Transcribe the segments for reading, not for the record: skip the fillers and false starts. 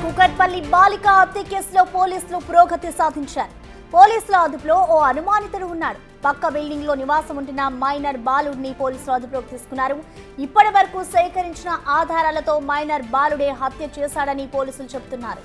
కుకట్పల్లి బాలిక హత్య కేసులో పోలీసులు పురోగతి సాధించారు. పోలీసుల అదుపులో ఓ అనుమానితుడు ఉన్నాడు. పక్క బిల్డింగ్ లో నివాసం ఉంటున్న మైనర్ బాలుడిని పోలీసులు అదుపులోకి తీసుకున్నారు. ఇప్పటి వరకు సేకరించిన ఆధారాలతో మైనర్ బాలుడే హత్య చేశాడని పోలీసులు చెబుతున్నారు.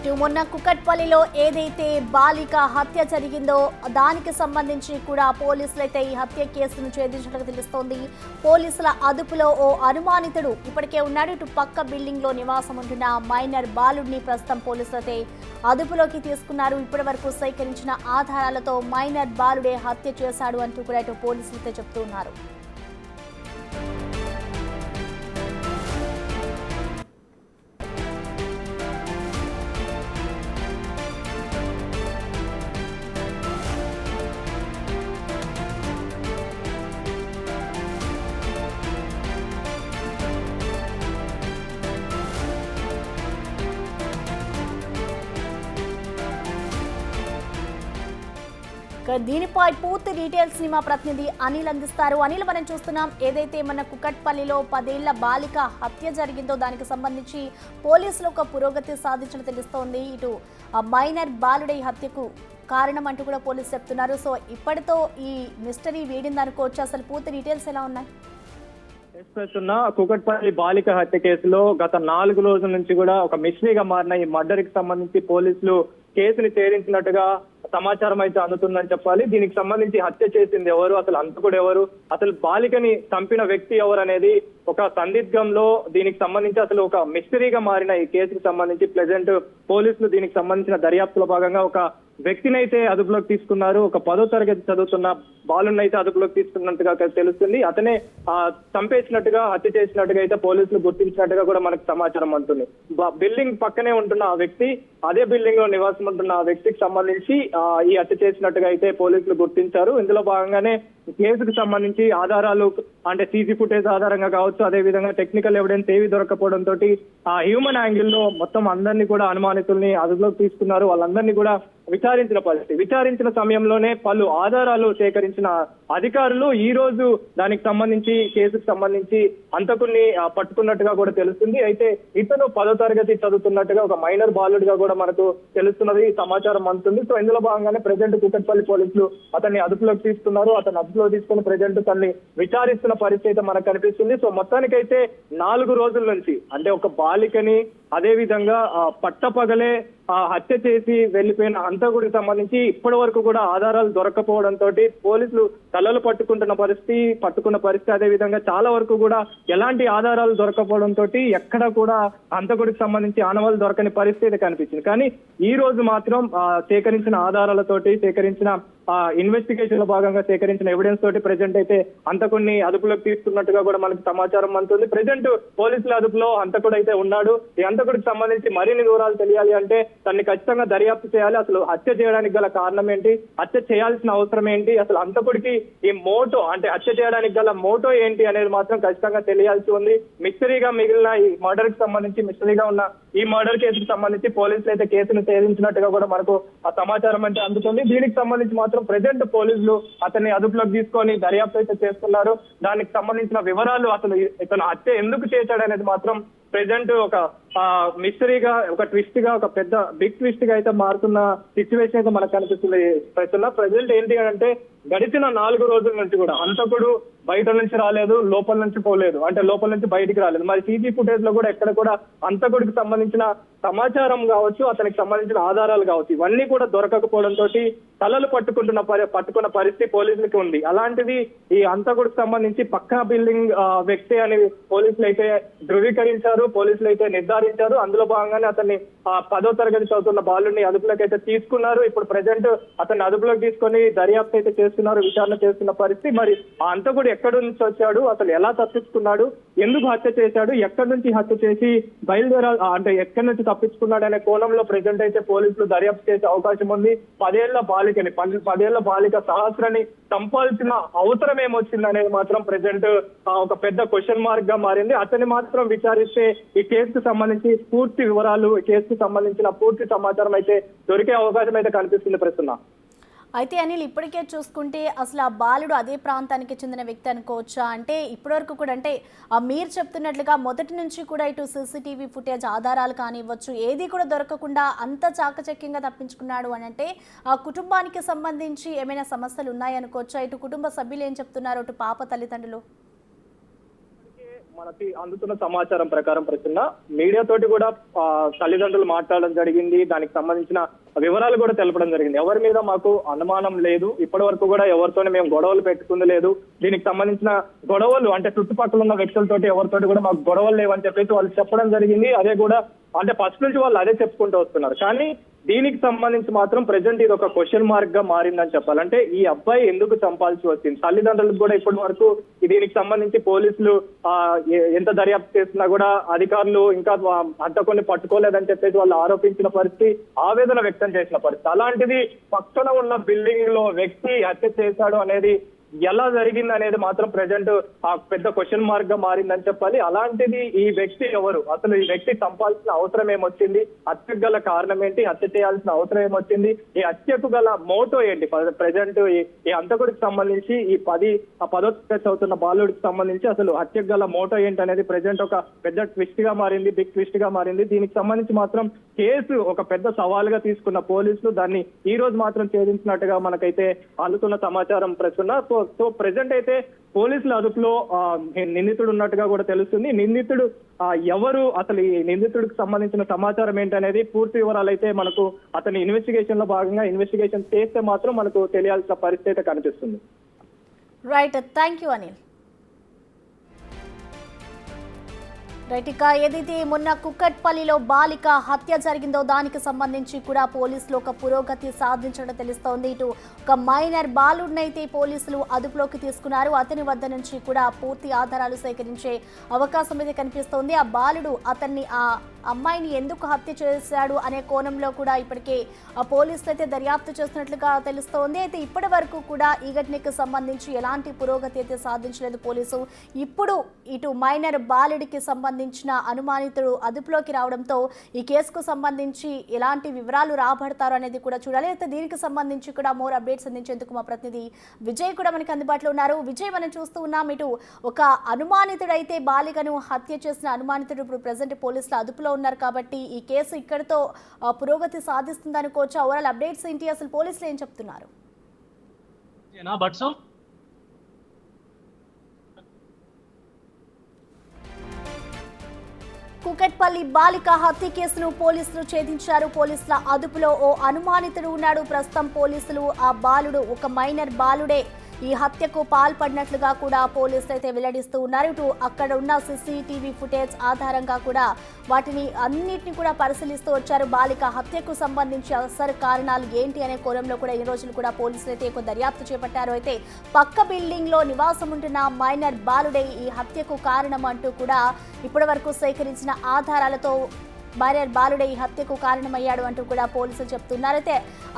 ఇటు మొన్న కుకట్పల్లిలో ఏదైతే బాలిక హత్య జరిగిందో దానికి సంబంధించి కూడా పోలీసులైతే ఈ హత్య కేసును ఛేదించినట్టు తెలుస్తోంది. పోలీసుల అదుపులో ఓ అనుమానితుడు ఇప్పటికే ఉన్నాడు. ఇటు పక్క బిల్డింగ్ లో నివాసం ఉంటున్న మైనర్ బాలుడిని ప్రస్తుతం పోలీసులైతే అదుపులోకి తీసుకున్నారు. ఇప్పటి వరకు సేకరించిన ఆధారాలతో మైనర్ బాలుడే హత్య చేశాడు అంటూ కూడా ఇటు పోలీసులైతే చెప్తూ ఉన్నారు. దీనిపై పూర్తి డీటెయిల్స్ ని మా ప్రతినిధి అనిల్ అందిస్తారు. అనిల్, మనం చూస్తున్నాం ఏదైతే మన కుకట్పల్లిలో 10 ఏళ్ల బాలిక హత్య జరిగిందో దానికి సంబంధించి పోలీసులు ఒక పురోగతి సాధించడం తెలుస్తోంది. ఇటు మైనర్ బాలుడే హత్యకు కారణం అంటూ కూడా పోలీసులు చెప్తున్నారు. సో ఇప్పటితో ఈ మిస్టరీ వీడిందనుకోవచ్చు. అసలు పూర్తి డీటెయిల్స్ ఎలా ఉన్నాయి? కుకట్పల్లి బాలిక హత్య కేసులో గత 4 రోజుల నుంచి కూడా ఒక మిస్టరీగా మారిన ఈ మర్డర్ కి సంబంధించి పోలీసులు కేసుని ఛేదించినట్టుగా సమాచారం అయితే అందుతుందని చెప్పాలి. దీనికి సంబంధించి హత్య చేసింది ఎవరు, అసలు హంతకుడు ఎవరు, అసలు బాలికని చంపిన వ్యక్తి ఎవరు అనేది ఒక సందిగ్ధంలో దీనికి సంబంధించి అసలు ఒక మిస్టరీగా మారిన ఈ కేసుకు సంబంధించి ప్రెజెంట్ పోలీసులు దీనికి సంబంధించిన దర్యాప్తులో భాగంగా ఒక వ్యక్తిని అయితే అదుపులోకి తీసుకున్నారు. ఒక 10వ తరగతి చదువుతున్న బాలుని అయితే అదుపులోకి తీసుకున్నట్టుగా తెలుస్తుంది. అతనే చంపేసినట్టుగా హత్య చేసినట్టుగా అయితే పోలీసులు గుర్తించినట్టుగా కూడా మనకు సమాచారం అందుతుంది. బిల్డింగ్ పక్కనే ఉంటున్న ఆ వ్యక్తి, అదే బిల్డింగ్ లో నివాసం ఉంటున్న ఆ వ్యక్తికి సంబంధించి ఈ హత్య చేసినట్టుగా అయితే పోలీసులు గుర్తించారు. ఇందులో భాగంగానే కేసుకు సంబంధించి ఆధారాలు అంటే సీసీ ఫుటేజ్ ఆధారంగా కావచ్చు, అదే విధంగా టెక్నికల్ ఎవిడెన్స్ ఏవి దొరకపోవడంతో ఆ హ్యూమన్ యాంగిల్ లో మొత్తం అందరినీ కూడా అనుమానితుల్ని అదుపులోకి తీసుకున్నారు. వాళ్ళందరినీ కూడా విచారించిన సమయంలోనే పలు ఆధారాలు సేకరించిన అధికారులు ఈ రోజు దానికి సంబంధించి కేసుకు సంబంధించి హంతకుల్ని పట్టుకున్నట్టుగా కూడా తెలుస్తుంది. అయితే ఇతను 10వ తరగతి చదువుతున్నట్టుగా ఒక మైనర్ బాలుడిగా కూడా మనకు తెలుస్తున్నది సమాచారం అందుతుంది. సో ఇందులో భాగంగానే ప్రెజెంట్ కుకట్పల్లి పోలీసులు అతన్ని అదుపులోకి తీసుకున్నారు. అతను అదుపులో తీసుకుని ప్రెజెంట్ తనని విచారిస్తున్న పరిస్థితి మనకు కనిపిస్తుంది. సో మొత్తానికైతే 4 రోజుల నుంచి అంటే ఒక బాలికని అదే విధంగా పట్టపగలే హత్య చేసి వెళ్లిపోయిన హంతకుడికి సంబంధించి ఇప్పటి వరకు కూడా ఆధారాలు దొరకపోవడంతో పోలీసులు తలలు పట్టుకున్న పరిస్థితి అదే విధంగా చాలా వరకు కూడా ఎలాంటి ఆధారాలు దొరకపోవడంతో ఎక్కడ కూడా హంతకుడికి సంబంధించి ఆనవాళ్ళు దొరకని పరిస్థితి కనిపించింది. కానీ ఈ రోజు మాత్రం సేకరించిన ఆధారాలతోటి సేకరించిన ఇన్వెస్టిగేషన్ లో భాగంగా సేకరించిన ఎవిడెన్స్ తోటి ప్రెజెంట్ అయితే హంతకుడిని అదుపులోకి తీసుకున్నట్టుగా కూడా మనకు సమాచారం అందుతుంది. ప్రెజెంట్ పోలీసుల అదుపులో హంతకుడు అయితే ఉన్నాడు. ఈ హంతకుడికి సంబంధించి మరిన్ని వివరాలు తెలియాలి అంటే తనని ఖచ్చితంగా దర్యాప్తు చేయాలి. అసలు హత్య చేయడానికి గల కారణం ఏంటి, హత్య చేయాల్సిన అవసరం ఏంటి, అసలు హంతకుడికి ఈ మోటో అంటే హత్య చేయడానికి గల మోటో ఏంటి అనేది మాత్రం ఖచ్చితంగా తెలియాల్సి ఉంది. మిస్టరీగా మిగిలిన ఈ మర్డర్ కి సంబంధించి మిస్టరీగా ఉన్న ఈ మర్డర్ కేసుకు సంబంధించి పోలీసులు అయితే కేసును ఛేదించినట్టుగా కూడా మనకు ఆ సమాచారం అంటే అందుతుంది. దీనికి సంబంధించి మాత్రం ప్రెజెంట్ పోలీసులు అతన్ని అదుపులోకి తీసుకొని దర్యాప్తు అయితే చేస్తున్నారు. దానికి సంబంధించిన వివరాలు అసలు ఇతను హత్య ఎందుకు చేశాడు అనేది మాత్రం ప్రెజెంట్ ఒక మిస్టరీగా ఒక ట్విస్ట్ గా ఒక పెద్ద బిగ్ ట్విస్ట్ గా అయితే మారుతున్న సిచ్యువేషన్ అయితే మనకు కనిపిస్తుంది. ప్రెజెంట్ ఏంటి అంటే గడిచిన 4 రోజుల నుంచి కూడా హంతకుడు బయట నుంచి రాలేదు, లోపల నుంచి పోలేదు, అంటే లోపల నుంచి బయటికి రాలేదు. మరి సీసీ ఫుటేజ్ లో కూడా ఎక్కడ కూడా హంతకుడికి సంబంధించిన సమాచారం కావచ్చు, అతనికి సంబంధించిన ఆధారాలు కావచ్చు, ఇవన్నీ కూడా దొరకకపోవడంతో తలలు పట్టుకున్న పరిస్థితి పోలీసులకి ఉంది. అలాంటిది ఈ హంతకుడికి సంబంధించి పక్కా బిల్డింగ్ వ్యక్తి అని పోలీసులు అయితే ధృవీకరించారు, పోలీసులు అయితే నిర్ధారించారు. అందులో భాగంగానే అతన్ని 10వ తరగతి చదువుతున్న బాలుడిని అదుపులోకి అయితే తీసుకున్నారు. ఇప్పుడు ప్రెజెంట్ అతన్ని అదుపులోకి తీసుకొని దర్యాప్తు అయితే చేస్తున్నారు, విచారణ చేస్తున్న పరిస్థితి. మరి ఆ హంతకుడు ఎక్కడి నుంచి వచ్చాడు, అసలు ఎలా తప్పించుకున్నాడు, ఎందుకు హత్య చేశాడు, ఎక్కడి నుంచి హత్య చేసి అంటే ఎక్కడి నుంచి తప్పించుకున్నాడు అనే కోణంలో ప్రెజెంట్ అయితే పోలీసులు దర్యాప్తు చేసే అవకాశం ఉంది. 10 ఏళ్ల బాలిక సహస్రాన్ని చంపాల్సిన అవసరం ఏమొచ్చింది అనేది మాత్రం ప్రెజెంట్ ఒక పెద్ద క్వశ్చన్ మార్క్ గా మారింది. అతన్ని మాత్రం విచారిస్తే ఈ కేసుకు సంబంధించి పూర్తి వివరాలు, కేసుకు సంబంధించిన పూర్తి సమాచారం అయితే దొరికే అవకాశం అయితే కనిపిస్తుంది. ప్రస్తుతం అయితే అనిల్ ఇప్పటికే చూసుకుంటే అసలు ఆ బాలుడు అదే ప్రాంతానికి చెందిన వ్యక్తి అనుకోవచ్చా? అంటే ఇప్పటివరకు కూడా అంటే మీరు చెప్తున్నట్లుగా మొదటి నుంచి కూడా ఇటు సీసీటీవీ ఫుటేజ్ ఆధారాలు కానివ్వచ్చు ఏది కూడా దొరకకుండా అంత చాకచక్యంగా తప్పించుకున్నాడు అని అంటే ఆ కుటుంబానికి సంబంధించి ఏమైనా సమస్యలు ఉన్నాయనుకోవచ్చా? ఇటు కుటుంబ సభ్యులు ఏం చెప్తున్నారు, ఇటు పాప తల్లిదండ్రులు? మనకి అందుతున్న సమాచారం ప్రకారం ప్రశ్న మీడియా తోటి కూడా తల్లిదండ్రులు మాట్లాడడం జరిగింది. దానికి సంబంధించిన వివరాలు కూడా తెలపడం జరిగింది. ఎవరి మీద మాకు అనుమానం లేదు, ఇప్పటి వరకు కూడా ఎవరితోనే మేము గొడవలు పెట్టుకుంది లేదు. దీనికి సంబంధించిన గొడవలు అంటే చుట్టుపక్కల ఉన్న వ్యక్తులతోటి ఎవరితోటి కూడా మాకు గొడవలు లేవని చెప్పేసి వాళ్ళు చెప్పడం జరిగింది. అదే కూడా అంటే ఫస్ట్ నుంచి వాళ్ళు అదే చెప్పుకుంటూ వస్తున్నారు. కానీ దీనికి సంబంధించి మాత్రం ప్రెసెంట్ ఇది ఒక క్వశ్చన్ మార్క్ గా మారిందని చెప్పాలంటే ఈ అబ్బాయి ఎందుకు చంపాల్సి వచ్చింది? తల్లిదండ్రులకు కూడా ఇప్పటి వరకు దీనికి సంబంధించి పోలీసులు ఎంత దర్యాప్తు చేస్తున్నా కూడా అధికారులు ఇంకా హంతకుని పట్టుకోలేదని చెప్పేసి వాళ్ళు ఆరోపించిన పరిస్థితి, ఆవేదన వ్యక్తం చేసిన పరిస్థితి. అలాంటిది పక్కన ఉన్న బిల్డింగ్ లో వ్యక్తి హత్య చేశాడు అనేది ఎలా జరిగింది అనేది మాత్రం ప్రెసెంట్ ఆ పెద్ద క్వశ్చన్ మార్క్ గా మారిందని చెప్పాలి. అలాంటిది ఈ వ్యక్తి ఎవరు, అసలు ఈ వ్యక్తి చంపాల్సిన అవసరం ఏమొచ్చింది, హత్యకు గల కారణం ఏంటి, హత్య చేయాల్సిన అవసరం ఏమొచ్చింది, ఈ హత్యకు గల మోటో ఏంటి, ప్రెసెంట్ ఈ హంతకుడికి సంబంధించి ఈ 10వ తరగతి చదువుతున్న బాలుడికి సంబంధించి అసలు హత్యకు గల మోటో ఏంటి అనేది ప్రెసెంట్ ఒక పెద్ద ట్విస్ట్ గా మారింది, బిగ్ ట్విస్ట్ గా మారింది. దీనికి సంబంధించి మాత్రం కేసు ఒక పెద్ద సవాలుగా తీసుకున్న పోలీసులు దాన్ని ఈ రోజు మాత్రం ఛేదించినట్టుగా మనకైతే అందుతున్న సమాచారం ప్రస్తున్న. సో ప్రెసెంట్ అయితే పోలీసుల అదుపులో నిందితుడు ఉన్నట్టుగా కూడా తెలుస్తుంది. నిందితుడు ఎవరు, అసలు ఈ నిందితుడికి సంబంధించిన సమాచారం ఏంటనేది పూర్తి వివరాలు అయితే మనకు అతని ఇన్వెస్టిగేషన్ లో భాగంగా ఇన్వెస్టిగేషన్ చేస్తే మాత్రం మనకు తెలియాల్సిన పరిస్థితి కనిపిస్తుంది. Right, thank you Anil. Right, ఇక ఏదైతే మొన్న కుక్కట్పల్లిలో బాలిక హత్య జరిగిందో దానికి సంబంధించి కూడా పోలీసులు ఒక పురోగతి సాధించడం తెలుస్తోంది. ఇటు ఒక మైనర్ బాలుడినైతే పోలీసులు అదుపులోకి తీసుకున్నారు. అతని వద్ద నుంచి కూడా పూర్తి ఆధారాలు సేకరించే అవకాశం అయితే కనిపిస్తోంది. ఆ బాలుడు ఆ అమ్మాయిని ఎందుకు హత్య చేశాడు అనే కోణంలో కూడా ఇప్పటికే పోలీసులు అయితే దర్యాప్తు చేస్తున్నట్లుగా తెలుస్తోంది. అయితే ఇప్పటి వరకు కూడా ఈ ఘటనకు సంబంధించి ఎలాంటి పురోగతి అయితే సాధించలేదు పోలీసు. ఇప్పుడు ఇటు మైనర్ బాలుడికి సంబంధించిన అనుమానితుడు అదుపులోకి రావడంతో ఈ కేసుకు సంబంధించి ఎలాంటి వివరాలు రాబడతారు అనేది కూడా చూడాలి. అయితే దీనికి సంబంధించి కూడా మోర్ అప్డేట్స్ అందించేందుకు మా ప్రతినిధి విజయ్ కూడా మనకి అందుబాటులో ఉన్నారు. విజయ్, మనం చూస్తూ ఉన్నాం ఇటు ఒక అనుమానితుడు అయితే బాలికను హత్య చేసిన అనుమానితుడు ఇప్పుడు ప్రెసెంట్ పోలీసుల అదుపులో ఉన్నారు కాబట్టి ఈ కేసు ఇక్కడితో పురోగతి సాధిస్తుంది అనుకోవచ్చు. ఓవరాల్ అప్డేట్స్ ఏంటి, అసలు పోలీసులు ఏం చెప్తున్నారు? కుకట్పల్లి బాలిక హత్య కేసును పోలీసులు ఛేదించారు. పోలీసుల అదుపులో ఓ అనుమానితుడు ఉన్నాడు. ప్రస్తుతం పోలీసులు ఆ బాలుడు ఒక మైనర్ బాలుడే ఈ హత్యకు పాల్పడినట్లుగా కూడా పోలీసులు అయితే వెల్లడిస్తూ ఉన్నారు. ఇటు అక్కడ ఉన్న సీసీటీవీ ఫుటేజ్ ఆధారంగా కూడా వాటిని అన్నిటిని కూడా పరిశీలిస్తూ వచ్చారు. బాలిక హత్యకు సంబంధించి అసలు కారణాలు ఏంటి అనే కోణంలో కూడా ఈ రోజులు కూడా పోలీసులు అయితే ఒక దర్యాప్తు చేపట్టారు. అయితే పక్క బిల్డింగ్ లో నివాసం ఉంటున్న మైనర్ బాలుడే ఈ హత్యకు కారణం అంటూ కూడా ఇప్పటి వరకు సేకరించిన ఆధారాలతో మైనర్ బాలుడే ఈ హత్యకు కారణమయ్యాడు అంటూ కూడా పోలీసులు చెప్తున్నారు. అయితే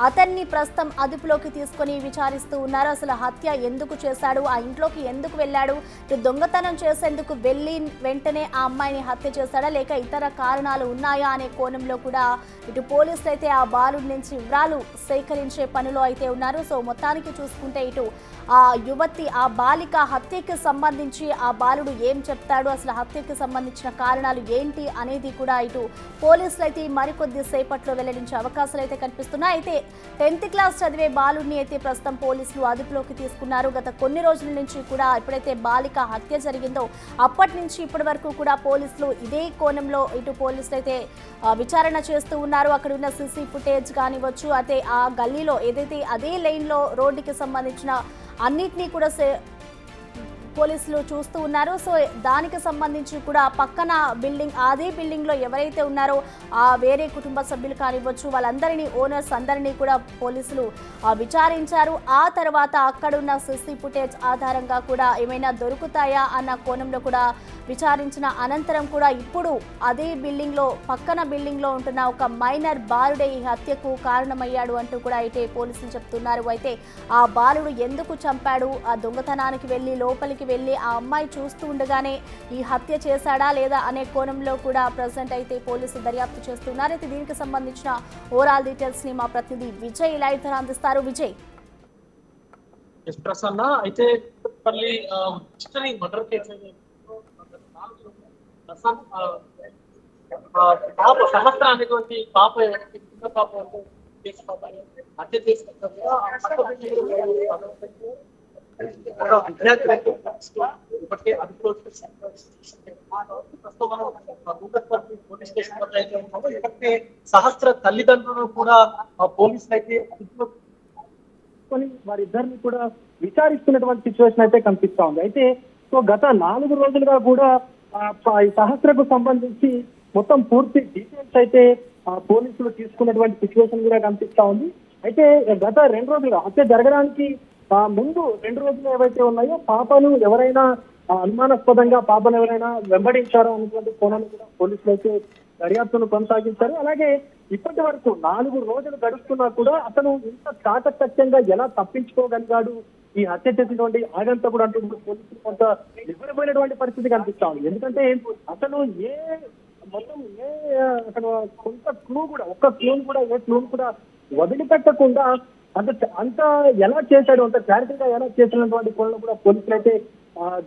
అతన్ని ప్రస్తుతం అదుపులోకి తీసుకొని విచారిస్తూ ఉన్నారు. అసలు హత్య ఎందుకు చేశాడు, ఆ ఇంట్లోకి ఎందుకు వెళ్ళాడు, ఇటు దొంగతనం చేసేందుకు వెళ్ళి వెంటనే ఆ అమ్మాయిని హత్య చేశాడా లేక ఇతర కారణాలు ఉన్నాయా అనే కోణంలో కూడా ఇటు పోలీసులు అయితే ఆ బాలుడి నుంచి వివరాలు సేకరించే పనిలో అయితే ఉన్నారు. సో మొత్తానికి చూసుకుంటే ఇటు ఆ యువతి ఆ బాలిక హత్యకి సంబంధించి ఆ బాలుడు ఏం చెప్తాడు, అసలు హత్యకి సంబంధించిన కారణాలు ఏంటి అనేది కూడా ఇటు పోలీసులు అయితే మరికొద్ది సేపట్లో వెల్లడించే అవకాశాలు అయితే కనిపిస్తున్నాయి. అయితే 10th క్లాస్ చదివే బాలుడిని అయితే ప్రస్తుతం పోలీసులు అదుపులోకి తీసుకున్నారు. గత కొన్ని రోజుల నుంచి కూడా ఎప్పుడైతే బాలిక హత్య జరిగిందో అప్పటి నుంచి ఇప్పటి వరకు కూడా పోలీసులు ఇదే కోణంలో ఇటు పోలీసులు అయితే విచారణ చేస్తూ ఉన్నారు. అక్కడ ఉన్న సీసీ ఫుటేజ్ కానివ్వచ్చు, అయితే ఆ గల్లీలో ఏదైతే అదే లైన్లో రోడ్డుకి సంబంధించిన అన్నిటినీ కూడా పోలీసులు చూస్తూ ఉన్నారు. సో దానికి సంబంధించి కూడా పక్కన బిల్డింగ్ అదే బిల్డింగ్లో ఎవరైతే ఉన్నారో ఆ వేరే కుటుంబ సభ్యులు కానివ్వచ్చు వాళ్ళందరినీ ఓనర్స్ అందరినీ కూడా పోలీసులు విచారించారు. ఆ తర్వాత అక్కడున్న సీసీ ఫుటేజ్ ఆధారంగా కూడా ఏమైనా దొరుకుతాయా అన్న కోణంలో కూడా విచారించిన అనంతరం కూడా ఇప్పుడు అదే బిల్డింగ్లో పక్కన బిల్డింగ్లో ఉంటున్న ఒక మైనర్ బాలుడే ఈ హత్యకు కారణమయ్యాడు అంటూ కూడా అయితే పోలీసులు చెప్తున్నారు. అయితే ఆ బాలుడు ఎందుకు చంపాడు, ఆ దొంగతనానికి వెళ్ళి లోపలికి వెళ్ళి ఆ అమ్మాయి చూస్తూ ఉండగానే ఈ హత్య చేశాడా లేదా అనే కోణంలో కూడా ప్రజెంట్ అయితే పోలీసులు దర్యాప్తు చేస్తున్నారు. అయితే దీనికి సంబంధించిన ఓవరాల్ డీటెయిల్స్ ని మా ప్రతినిధి విజయ్ లైవ్ ద్వారా అందిస్తారు. విజయ్. ఎస్ ప్రసన్న అయితే మళ్ళీ చిత్తని మర్డర్ కేసు పాప సంవత్సరం అనేటువంటి పాప చిన్న పాప హత్య చేసిన ఇప్పటికే అదుపులో పోలీస్ స్టేషన్ వద్ద అయితే ఉన్నామో ఇప్పటికే సహస్ర తల్లిదండ్రులు కూడా పోలీసులు అయితే అదుపులో వారిద్దరిని కూడా విచారిస్తున్నటువంటి సిచ్యువేషన్ అయితే కనిపిస్తా ఉంది. అయితే సో గత 4 రోజులుగా కూడా ఈ సహస్రకు సంబంధించి మొత్తం పూర్తి డీటెయిల్స్ అయితే పోలీసులు తీసుకున్నటువంటి సిచ్యువేషన్ కూడా కనిపిస్తా ఉంది. అయితే గత 2 రోజులుగా హత్య జరగడానికి ముందు 2 రోజులు ఏవైతే ఉన్నాయో పాపను ఎవరైనా అనుమానాస్పదంగా పాపను ఎవరైనా వెంబడించారో అనేటువంటి కోణాలు కూడా పోలీసులు అయితే దర్యాప్తును కొనసాగించారు. అలాగే ఇప్పటి వరకు 4 రోజులు గడుస్తున్నా కూడా అతను ఇంత చాకచక్యంగా ఎలా తప్పించుకోగలిగాడు ఈ హత్య చేసినటువంటి ఆగంతకుడు అంటూ పోలీసులు కొంత నివ్వెరపోయినటువంటి పరిస్థితి కనిపిస్తా ఉంది. ఎందుకంటే అసలు అసలు కొంత క్లూ కూడా ఒక్క క్లూను కూడా ఏ క్లూను కూడా వదిలిపెట్టకుండా అంత ఎలా చేశాడు అంత క్లారిటీగా ఎలా చేసినటువంటి కోణంలో కూడా పోలీసులు అయితే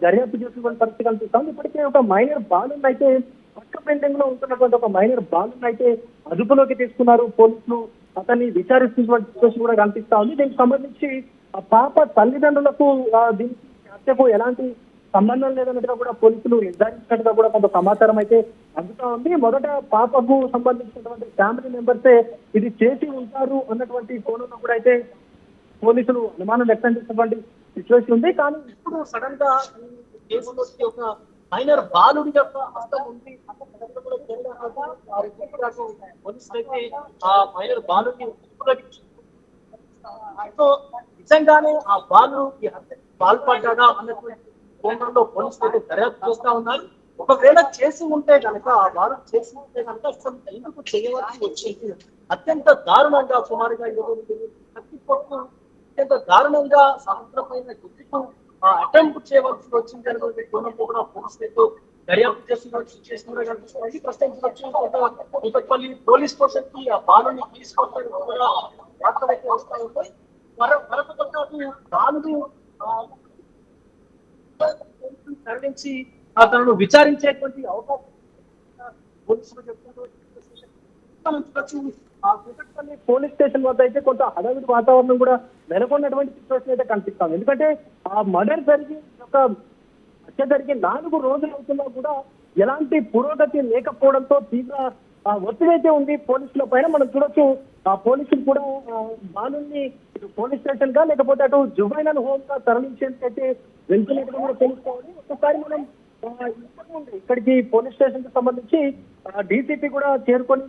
దర్యాప్తు చేసినటువంటి పరిస్థితి కనిపిస్తా ఉంది. ఇప్పటికే ఒక మైనర్ బాలుని అయితే పక్క బిల్డింగ్ లో ఉంటున్నటువంటి ఒక మైనర్ బాలుని అయితే అదుపులోకి తీసుకున్నారు పోలీసులు. అతన్ని విచారిస్తున్నటువంటి సిచ్యువేషన్ కూడా కనిపిస్తా ఉంది. దీనికి సంబంధించి ఆ పాప తల్లిదండ్రులకు దీనికి హత్యకు ఎలాంటి సంబంధం లేదన్నట్టుగా కూడా పోలీసులు నిర్ధారించినట్టుగా కూడా కొంత సమాచారం అయితే అందుతా ఉంది. మొదట పాపకు సంబంధించినటువంటి ఫ్యామిలీ మెంబర్సే ఇది చేసి ఉంటారు అన్నటువంటి కోణంలో కూడా అయితే పోలీసులు అనుమానం వ్యక్తం చేసినటువంటి సిచ్యువేషన్ ఉంది. కానీ ఇప్పుడు సడన్ గా ఈ కేసులో ఒక మైనర్ బాలుడి యొక్క హస్తం ఉంది పోలీసులు అయితే ఆ మైనర్ బాలుని నిజంగానే ఆ బాలు ఈ హత్యకు పాల్పడ్డా అన్నటువంటి కోణంలో పోలీసులు అయితే దర్యాప్తు చేస్తా ఉన్నారు. ఒకవేళ చేసి ఉంటే కనుక ఆ బాలు చేసి ఉంటే కనుక అసలు ఎందుకు చేయవలసి వచ్చింది, అత్యంత దారుణంగా సుమారుగా 20 కత్తిపోట్లు అత్యంత దారుణంగా సముద్రమైన గుర్తుకు అటెంప్ట్ చేయవలసి వచ్చింది అనేటువంటి కోణంలో కూడా పోలీసులతో దర్యాప్తు చేస్తున్న సిచ్యువేషన్ కూడా కనిపిస్తుంది. ప్రస్తుతం కూకట్పల్లి పోలీస్ స్టేషన్ కి ఆ బాలుని తీసుకొచ్చడానికి కూడా వార్తలు అయితే వస్తా ఉంటాయి. మరొక పాటు బాలుడు తరలించి తనను విచారించేటువంటి అవకాశం పోలీసులు చెప్తున్నారు. పోలీస్ స్టేషన్ వద్ద అయితే కొంత హడావిడి వాతావరణం కూడా నెలకొన్నటువంటి సిచ్యువేషన్ అయితే కనిపిస్తాం. ఎందుకంటే ఆ మర్డర్ జరిగి ఒక హత్య జరిగి 4 రోజులు అవుతున్నా కూడా ఎలాంటి పురోగతి లేకపోవడంతో తీవ్ర ఒత్తిడి అయితే ఉంది పోలీసుల పైన. మనం చూడొచ్చు ఆ పోలీసులు కూడా బాలుని ఇటు పోలీస్ స్టేషన్ గా లేకపోతే అటు జువైనల్ హోమ్ గా తరలించేందుకైతే వెళ్తున్నట్టుగా కూడా తెలుస్తా ఉంది. ఒక్కసారి మనం ఇక్కడికి పోలీస్ స్టేషన్ కి సంబంధించి డీసీపీ కూడా చేరుకొని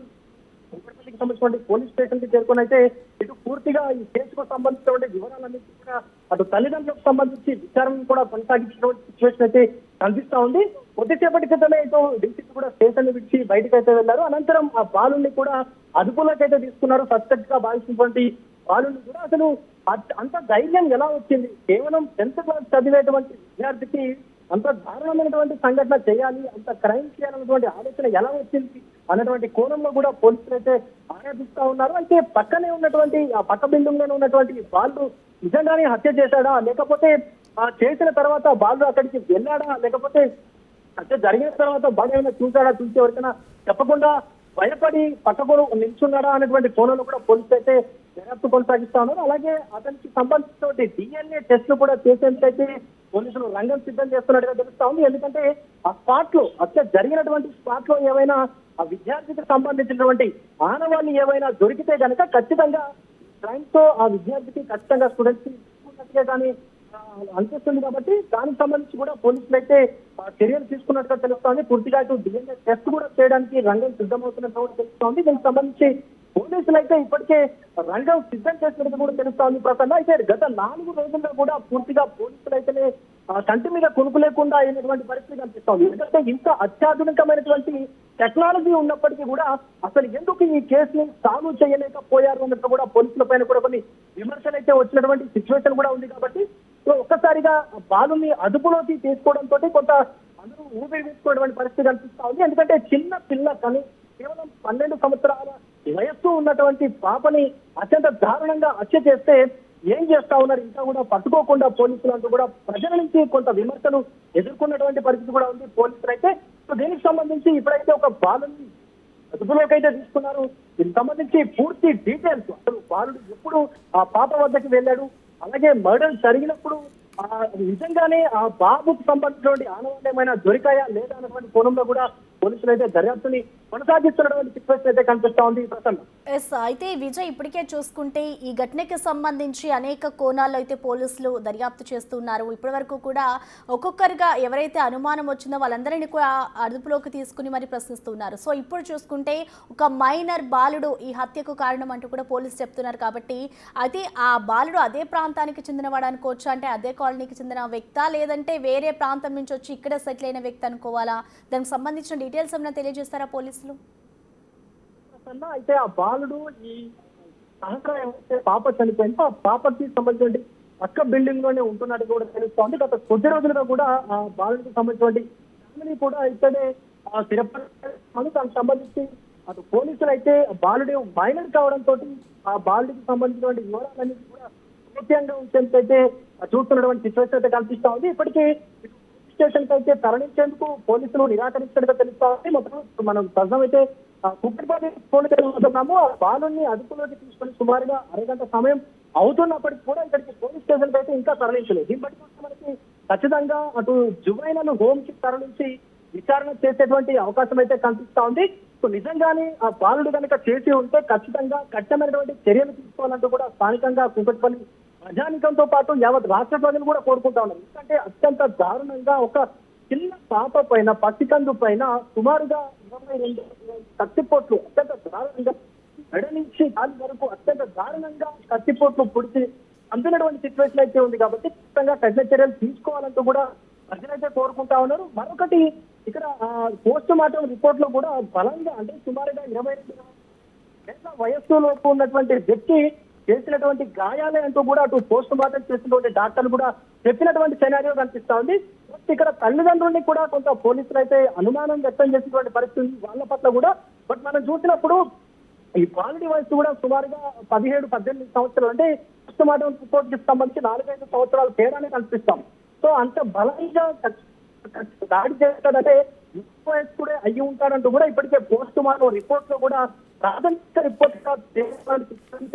కూకట్పల్లికి సంబంధించిన పోలీస్ స్టేషన్ కి చేరుకొని అయితే ఇటు పూర్తిగా ఈ కేసుకు సంబంధించినటువంటి వివరాలన్నింటి కూడా అటు తల్లిదండ్రులకు సంబంధించి విచారణ కూడా కొనసాగించినటువంటి సిచ్యువేషన్ అయితే కనిపిస్తా ఉంది. కొద్దిసేపటి క్రితమే ఇటు డీసీపీ కూడా స్టేషన్ విడిచి బయటకు అయితే వెళ్లారు. అనంతరం ఆ బాలుని కూడా అదుపులోకి అయితే తీసుకున్నారు. సస్పెక్ట్ గా భావించినటువంటి బాలుని కూడా అసలు అంత ధైర్యం ఎలా వచ్చింది, కేవలం 10th క్లాస్ చదివేటువంటి విద్యార్థికి అంత దారుణమైనటువంటి సంఘటన చేయాలి, అంత క్రైమ్ చేయాలన్నటువంటి ఆలోచన ఎలా వచ్చింది అన్నటువంటి కోణంలో కూడా పోలీసులు అయితే ఆరాధిస్తా ఉన్నారు. అయితే పక్కనే ఉన్నటువంటి ఆ పక్క బిల్డింగ్ లోనే ఉన్నటువంటి బాలు నిజంగానే హత్య చేశాడా, లేకపోతే చేసిన తర్వాత బాలు అక్కడికి వెళ్ళాడా, లేకపోతే హత్య జరిగిన తర్వాత బాలు ఏమైనా చూశాడా, చూసి ఎవరికైనా చెప్పకుండా భయపడి పక్కకు నిల్చున్నాడా అనేటువంటి కోణంలో కూడా పోలీసులు అయితే దర్యాప్తు కొనసాగిస్తా ఉన్నారు. అలాగే అతనికి సంబంధించినటువంటి DNA టెస్ట్లు కూడా చేసేందుకైతే పోలీసులు రంగం సిద్ధం చేస్తున్నట్టుగా తెలుస్తా ఉంది. ఎందుకంటే ఆ స్పాట్ లో హత్య జరిగినటువంటి స్పాట్ లో ఏవైనా ఆ విద్యార్థికి సంబంధించినటువంటి ఆనవాళ్ళు ఏవైనా దొరికితే కనుక ఖచ్చితంగా క్రైమ్ తో ఆ విద్యార్థికి ఖచ్చితంగా స్టూడెంట్స్ తీసుకున్నట్టుగా కానీ అనిపిస్తుంది. కాబట్టి దానికి సంబంధించి కూడా పోలీసులు అయితే చర్యలు తీసుకున్నట్టుగా తెలుస్తోంది. పూర్తిగా ఇటు DNA టెస్ట్ కూడా చేయడానికి రంగం సిద్ధమవుతున్నట్టు కూడా తెలుస్తోంది. దీనికి సంబంధించి పోలీసులు అయితే ఇప్పటికే రంగం సిద్ధం చేసినట్టు కూడా తెలుస్తోంది. ప్రసన్న అయితే గత 4 రోజుల్లో కూడా పూర్తిగా పోలీసులు అయితేనే కంటి మీద కొనుక్కు లేకుండా అయినటువంటి పరిస్థితి కనిపిస్తోంది. ఎందుకంటే ఇంత అత్యాధునికమైనటువంటి టెక్నాలజీ ఉన్నప్పటికీ కూడా అసలు ఎందుకు ఈ కేసుని సాల్వ్ చేయలేకపోయారు అన్నట్టు కూడా పోలీసుల పైన కూడా కొన్ని విమర్శలు అయితే వచ్చినటువంటి సిచ్యువేషన్ కూడా ఉంది. కాబట్టి ఒక్కసారిగా బాలుని అదుపులోకి తీసుకోవడంతో కొంత అందరూ ఊపిరి తీసుకోవడం పరిస్థితి కనిపిస్తా ఉంది. ఎందుకంటే చిన్న పిల్ల కానీ కేవలం 12 సంవత్సరాల వయస్సు ఉన్నటువంటి పాపని అత్యంత దారుణంగా హత్య చేస్తే ఏం చేస్తా ఉన్నారు ఇంకా కూడా పట్టుకోకుండా పోలీసులు అంటూ కూడా ప్రజల నుంచి కొంత విమర్శలు ఎదుర్కొన్నటువంటి పరిస్థితి కూడా ఉంది పోలీసులు అయితే. సో దీనికి సంబంధించి ఇప్పుడైతే ఒక బాలుని అదుపులోకి అయితే తీసుకున్నారు. దీనికి సంబంధించి పూర్తి డీటెయిల్స్, అసలు బాలుడు ఎప్పుడు ఆ పాప వద్దకు వెళ్ళాడు, అలాగే మర్డర్ జరిగినప్పుడు నిజంగానే ఆ బాబుకు సంబంధించినటువంటి ఆనవాళ్ళు ఏమైనా దొరికాయా లేదా అన్నటువంటి కోణంలో కూడా పోలీసులు అయితే దర్యాప్తుని కొనసాగిస్తున్నటువంటి సిచ్యువేషన్ అయితే కనిపిస్తా ఉంది ప్రసన్న. ఎస్, అయితే విజయ్ ఇప్పటికే చూసుకుంటే ఈ ఘటనకి సంబంధించి అనేక కోణాల్లో అయితే పోలీసులు దర్యాప్తు చేస్తున్నారు. ఇప్పటి వరకు కూడా ఒక్కొక్కరుగా ఎవరైతే అనుమానం వచ్చిందో వాళ్ళందరినీ కూడా అదుపులోకి తీసుకుని మరి ప్రశ్నిస్తున్నారు. సో ఇప్పుడు చూసుకుంటే ఒక మైనర్ బాలుడు ఈ హత్యకు కారణం అంటూ కూడా పోలీసు చెప్తున్నారు. కాబట్టి అయితే ఆ బాలుడు అదే ప్రాంతానికి చెందినవాడు అనుకోవచ్చు, అంటే అదే కాలనీకి చెందిన వ్యక్తా లేదంటే వేరే ప్రాంతం నుంచి వచ్చి ఇక్కడే సెటిల్ అయిన వ్యక్తి అనుకోవాలా? దానికి సంబంధించిన డీటెయిల్స్ ఏమైనా తెలియజేస్తారా పోలీసులు? అయితే ఆ బాలుడు ఈ సహకారం పాప చనిపోయింది, ఆ పాపకి సంబంధించిన పక్క బిల్డింగ్ లోనే ఉంటున్నట్టు కూడా తెలుస్తోంది. గత కొద్ది రోజులుగా కూడా ఆ బాలుడికి సంబంధించిన ఫ్యామిలీ కూడా ఇక్కడే స్థిరపడి దానికి సంబంధించి అటు పోలీసులు అయితే బాలుడు మైనర్ కావడంతో ఆ బాలుడికి సంబంధించినటువంటి వివరాలన్నీ కూడా ముఖ్యంగా ఉంచేందుకైతే చూస్తున్నటువంటి సిచ్యువేషన్ అయితే కనిపిస్తా ఉంది. ఇప్పటికీ స్టేషన్ కి అయితే తరలించేందుకు పోలీసులు నిరాకరించినట్టుగా తెలుస్తా ఉంది. మొత్తం మనం ప్రజలు అయితే కుక్కటిపల్లి పోలీసులు ఆ బాలుని అదుపులోకి తీసుకొని సుమారుగా అరగంట సమయం అవుతున్నప్పటికీ కూడా ఇక్కడికి పోలీస్ స్టేషన్ కి అయితే ఇంకా తరలించలేదు. దీన్ని బట్టి చూస్తే మనకి ఖచ్చితంగా అటు జువైనల్ హోమ్ కి తరలించి విచారణ చేసేటువంటి అవకాశం అయితే కనిపిస్తా ఉంది. సో నిజంగానే ఆ బాలుడు కనుక చేసి ఉంటే ఖచ్చితంగా కఠినమైనటువంటి చర్యలు తీసుకోవాలంటూ కూడా స్థానికంగా కుక్కటిపల్లి ప్రజానికంతో పాటు యావత్ రాష్ట్ర ప్రజలు కూడా కోరుకుంటా ఉన్నారు. ఎందుకంటే అత్యంత దారుణంగా ఒక చిన్న పాప పైన పసికందు పైన సుమారుగా 22 కత్తిపోట్లు అత్యంత దారుణంగా మెడ నుంచి కాలి వరకు అత్యంత దారుణంగా కత్తిపోట్లు పొడిచి అందునటువంటి సిచ్యువేషన్ అయితే ఉంది. కాబట్టి ఖచ్చితంగా కఠిన చర్యలు తీసుకోవాలంటూ కూడా ప్రజలైతే కోరుకుంటా ఉన్నారు. మరొకటి ఇక్కడ పోస్ట్ మార్టం రిపోర్ట్ లో కూడా బలంగా అంటే సుమారుగా 22 ఏళ్ల వయస్సులోపు ఉన్నటువంటి వ్యక్తి చేసినటువంటి గాయాలే అంటూ కూడా అటు పోస్ట్ మార్టం చేసినటువంటి డాక్టర్లు కూడా చెప్పినటువంటి సెనారియో కనిపిస్తా ఉంది. ఇక్కడ తల్లిదండ్రుల్ని కూడా కొంత పోలీసులు అయితే అనుమానం వ్యక్తం చేసినటువంటి పరిస్థితి వాళ్ళ పట్ల కూడా. బట్ మనం చూసినప్పుడు ఈ బాలుడి వయసు కూడా సుమారుగా 17-18 సంవత్సరాలు, అంటే పోస్ట్ మార్టం రిపోర్ట్ కి సంబంధించి 4-5 సంవత్సరాల తేడానే కనిపిస్తాం. సో అంత బలంగా దాడి చేస్తాడంటే వయస్కుడే అయ్యి ఉంటాడంటూ కూడా ఇప్పటికే పోస్ట్ మార్టం రిపోర్ట్ లో కూడా ప్రాథమిక రిపోర్ట్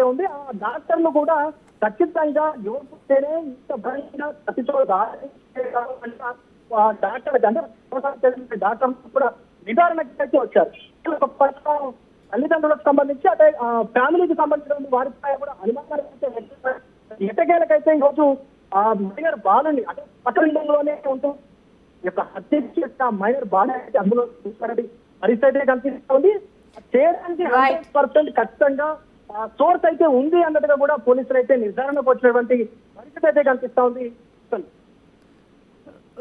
ఉంది. ఆ డాక్టర్లు కూడా ఖచ్చితంగా యువకుతేనే ఇంత బలంగా కత్తితో దాడి డాక్టర్ అంటే డాక్టర్లు కూడా నిర్ధారణకి అయితే వచ్చారు. తల్లిదండ్రులకు సంబంధించి అంటే ఫ్యామిలీకి సంబంధించిన వారిపై కూడా అనుమానాలు ఎటకేలకైతే ఈరోజు ఆ మైనర్ బాలుని అంటే పట్టణంలోనే ఉంటూ యొక్క హత్య చేసిన మైనర్ బాలు అయితే అందులో చూసినటువంటి పరిస్థితి కనిపిస్తుంది. చేయడానికి 100% ఖచ్చితంగా సోర్స్ అయితే ఉంది అన్నట్టుగా కూడా పోలీసులు అయితే నిర్ధారణకు వచ్చినటువంటి పరిస్థితి అయితే కనిపిస్తా ఉంది.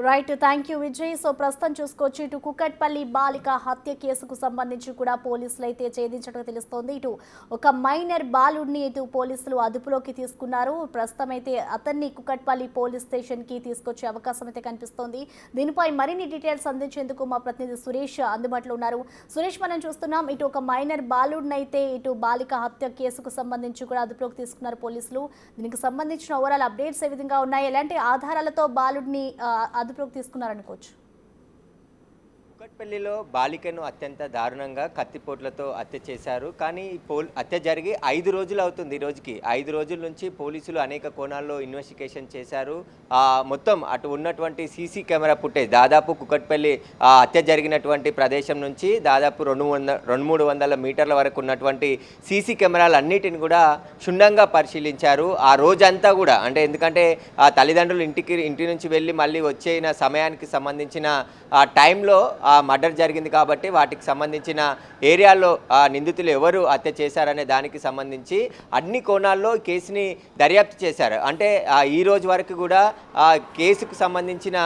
Right, thank you Vijay. So ప్రస్తుతం చూసుకోవచ్చు ఇటు కుక్కట్పల్లి బాలిక హత్య కేసుకు సంబంధించి కూడా పోలీసులు అయితే ఛేదించడం తెలుస్తోంది. ఇటు ఒక మైనర్ బాలుడిని ఇటు పోలీసులు అదుపులోకి తీసుకున్నారు. ప్రస్తుతం అయితే అతన్ని కుక్కట్పల్లి పోలీస్ స్టేషన్ కి తీసుకొచ్చే అవకాశం అయితే కనిపిస్తోంది. దీనిపై మరిన్ని డీటెయిల్స్ అందించేందుకు మా ప్రతినిధి సురేష్ అందుబాటులో ఉన్నారు. సురేష్, మనం చూస్తున్నాం ఇటు ఒక మైనర్ బాలుడిని అయితే ఇటు బాలిక హత్య కేసుకు సంబంధించి కూడా అదుపులోకి తీసుకున్నారు పోలీసులు. దీనికి సంబంధించిన ఓవరాల్ అప్డేట్స్ ఏ విధంగా ఉన్నాయి, ఎలాంటి ఆధారాలతో బాలుడిని అదుపులోకి తీసుకున్నారనుకోవచ్చు? కుక్కట్పల్లిలో బాలికను అత్యంత దారుణంగా కత్తిపోట్లతో హత్య చేశారు. కానీ హత్య జరిగి 5 రోజులు అవుతుంది. ఈ రోజుకి 5 రోజుల నుంచి పోలీసులు అనేక కోణాల్లో ఇన్వెస్టిగేషన్ చేశారు. మొత్తం అటు ఉన్నటువంటి సీసీ కెమెరా ఫుటేజ్ దాదాపు కుక్కట్పల్లి హత్య జరిగినటువంటి ప్రదేశం నుంచి దాదాపు 200-300 మీటర్ల వరకు ఉన్నటువంటి సీసీ కెమెరాలు అన్నిటిని కూడా క్షుణ్ణంగా పరిశీలించారు. ఆ రోజంతా కూడా అంటే ఎందుకంటే ఆ తల్లిదండ్రులు ఇంటి నుంచి వెళ్ళి మళ్ళీ వచ్చేన సమయానికి సంబంధించిన ఆ టైంలో మర్డర్ జరిగింది కాబట్టి వాటికి సంబంధించిన ఏరియాలో నిందితులు ఎవరు హత్య చేశారనే దానికి సంబంధించి అన్ని కోణాల్లో కేసుని దర్యాప్తు చేశారు. అంటే ఈ రోజు వరకు కూడా కేసుకు సంబంధించిన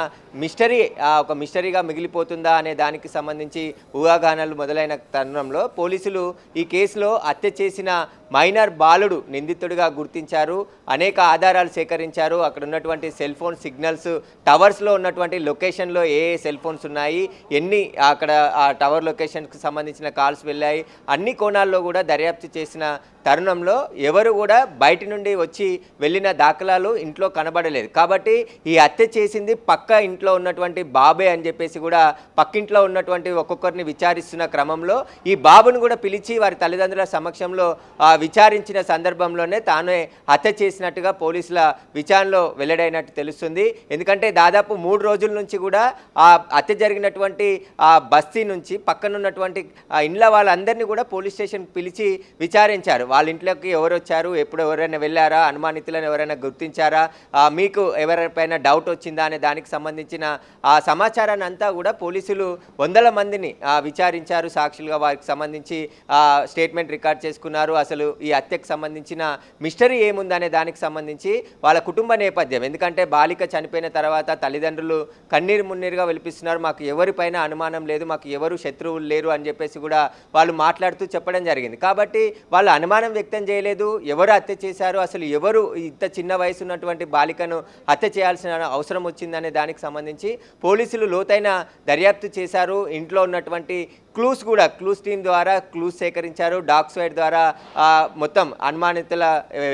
మిస్టరీ ఒక మిస్టరీగా మిగిలిపోతుందా అనే దానికి సంబంధించి ఊహాగానాలు మొదలైన తరుణంలో పోలీసులు ఈ కేసులో హత్య చేసిన మైనర్ బాలుడు నిందితుడిగా గుర్తించారు. అనేక ఆధారాలు సేకరించారు. అక్కడ ఉన్నటువంటి సెల్ ఫోన్ సిగ్నల్స్, టవర్స్లో ఉన్నటువంటి లొకేషన్లో ఏ సెల్ ఫోన్స్ ఉన్నాయి, ఎన్ని అక్కడ ఆ టవర్ లొకేషన్కి సంబంధించిన కాల్స్ వెళ్ళాయి, అన్ని కోణాల్లో కూడా దర్యాప్తు చేసిన తరుణంలో ఎవరు కూడా బయటి నుండి వచ్చి వెళ్ళిన దాఖలాలు ఇంట్లో కనబడలేదు. కాబట్టి ఈ హత్య చేసింది పక్క ఇంట్లో ఉన్నటువంటి బాబే అని చెప్పేసి కూడా పక్కింట్లో ఉన్నటువంటి ఒక్కొక్కరిని విచారిస్తున్న క్రమంలో ఈ బాబును కూడా పిలిచి వారి తల్లిదండ్రుల సమక్షంలో విచారించిన సందర్భంలోనే తానే హత్య చేసినట్టుగా పోలీసుల విచారణలో వెల్లడైనట్టు తెలుస్తుంది. ఎందుకంటే దాదాపు 3 రోజుల నుంచి కూడా ఆ హత్య జరిగినటువంటి ఆ బస్తీ నుంచి పక్కనున్నటువంటి ఇండ్ల వాళ్ళందరినీ కూడా పోలీస్ స్టేషన్ పిలిచి విచారించారు. వాళ్ళ ఇంట్లోకి ఎవరు వచ్చారు, ఎప్పుడు ఎవరైనా వెళ్ళారా, అనుమానితులను ఎవరైనా గుర్తించారా, మీకు ఎవరిపైన డౌట్ వచ్చిందా అనే దానికి సంబంధించిన ఆ సమాచారాన్ని అంతా కూడా పోలీసులు 100 మందిని విచారించారు. సాక్షులుగా వారికి సంబంధించి స్టేట్మెంట్ రికార్డ్ చేసుకున్నారు. అసలు ఈ హత్యకు సంబంధించిన మిస్టరీ ఏముందనే దానికి సంబంధించి వాళ్ళ కుటుంబ నేపథ్యం, ఎందుకంటే బాలిక చనిపోయిన తర్వాత తల్లిదండ్రులు కన్నీరు మున్నీరుగా వెలిపిస్తున్నారు. మాకు ఎవరిపైన అనుమానం లేదు, మాకు ఎవరు శత్రువులు లేరు అని చెప్పేసి కూడా వాళ్ళు మాట్లాడుతూ చెప్పడం జరిగింది. కాబట్టి వాళ్ళు అనుమానం వ్యక్తం చేయలేదు. ఎవరు హత్య చేశారు, అసలు ఎవరు ఇంత చిన్న వయసు ఉన్నటువంటి బాలికను హత్య చేయాల్సిన అవసరం వచ్చిందనే దానికి సంబంధించి పోలీసులు లోతైన దర్యాప్తు చేశారు. ఇంట్లో ఉన్నటువంటి క్లూస్ టీం ద్వారా క్లూస్ సేకరించారు. డాగ్ స్క్వాడ్ ద్వారా మొత్తం అనుమానితుల